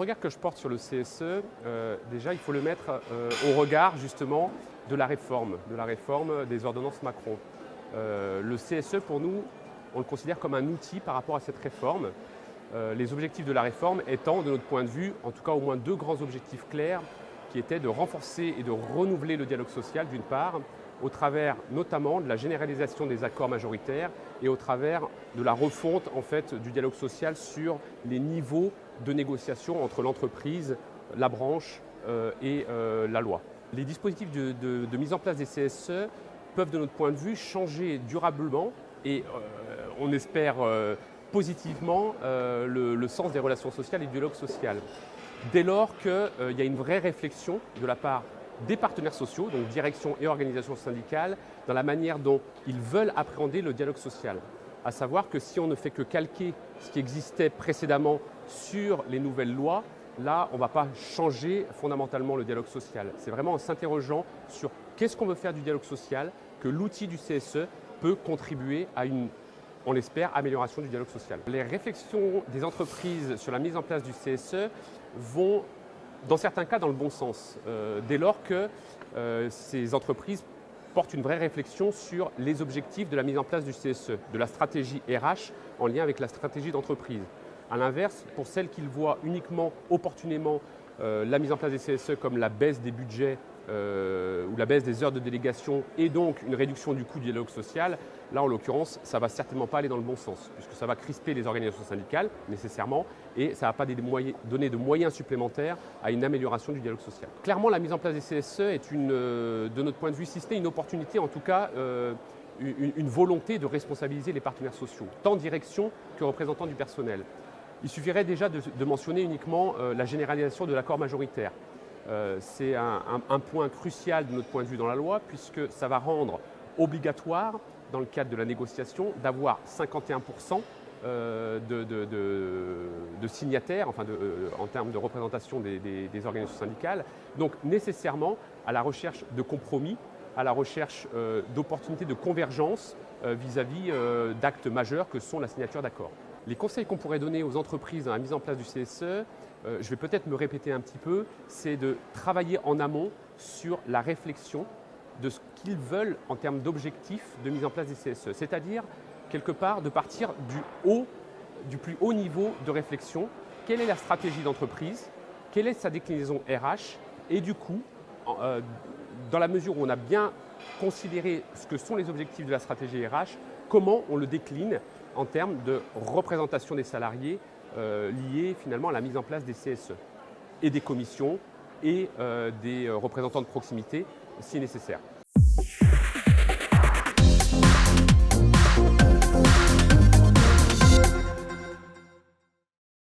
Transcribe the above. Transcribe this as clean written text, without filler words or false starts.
regard que je porte sur le CSE, déjà il faut le mettre au regard justement de la réforme des ordonnances Macron. Le CSE pour nous, on le considère comme un outil par rapport à cette réforme. Les objectifs de la réforme étant, de notre point de vue, en tout cas au moins deux grands objectifs clairs qui étaient de renforcer et de renouveler le dialogue social d'une part, au travers notamment de la généralisation des accords majoritaires et au travers de la refonte en fait, du dialogue social sur les niveaux de négociation entre l'entreprise, la branche et la loi. Les dispositifs de mise en place des CSE peuvent de notre point de vue changer durablement et on espère positivement le sens des relations sociales et du dialogue social. Dès lors qu'il y a une vraie réflexion de la part des partenaires sociaux, donc direction et organisations syndicales, dans la manière dont ils veulent appréhender le dialogue social. À savoir que si on ne fait que calquer ce qui existait précédemment sur les nouvelles lois, là, on ne va pas changer fondamentalement le dialogue social. C'est vraiment en s'interrogeant sur qu'est-ce qu'on veut faire du dialogue social que l'outil du CSE peut contribuer à une, on l'espère, amélioration du dialogue social. Les réflexions des entreprises sur la mise en place du CSE vont, dans certains cas, dans le bon sens, dès lors que ces entreprises portent une vraie réflexion sur les objectifs de la mise en place du CSE, de la stratégie RH en lien avec la stratégie d'entreprise. A l'inverse, pour celles qui le voient uniquement, opportunément, la mise en place des CSE comme la baisse des budgets ou la baisse des heures de délégation et donc une réduction du coût du dialogue social, là en l'occurrence, ça ne va certainement pas aller dans le bon sens, puisque ça va crisper les organisations syndicales, nécessairement, et ça ne va pas donner de moyens supplémentaires à une amélioration du dialogue social. Clairement, la mise en place des CSE est de notre point de vue, si ce n'est une opportunité, en tout cas, une volonté de responsabiliser les partenaires sociaux, tant direction que représentants du personnel. Il suffirait déjà de mentionner uniquement la généralisation de l'accord majoritaire. C'est un point crucial de notre point de vue dans la loi, puisque ça va rendre obligatoire, dans le cadre de la négociation, d'avoir 51% de signataires, enfin en termes de représentation des organisations syndicales. Donc nécessairement à la recherche de compromis, à la recherche d'opportunités de convergence vis-à-vis d'actes majeurs que sont la signature d'accords. Les conseils qu'on pourrait donner aux entreprises dans la mise en place du CSE, je vais peut-être me répéter un petit peu, c'est de travailler en amont sur la réflexion de ce qu'ils veulent en termes d'objectifs de mise en place des CSE. C'est-à-dire, quelque part, de partir du plus haut niveau de réflexion. Quelle est la stratégie d'entreprise? Quelle est sa déclinaison RH? Et du coup, dans la mesure où on a bien considéré ce que sont les objectifs de la stratégie RH, comment on le décline en termes de représentation des salariés liés finalement à la mise en place des CSE et des commissions et des représentants de proximité si nécessaire.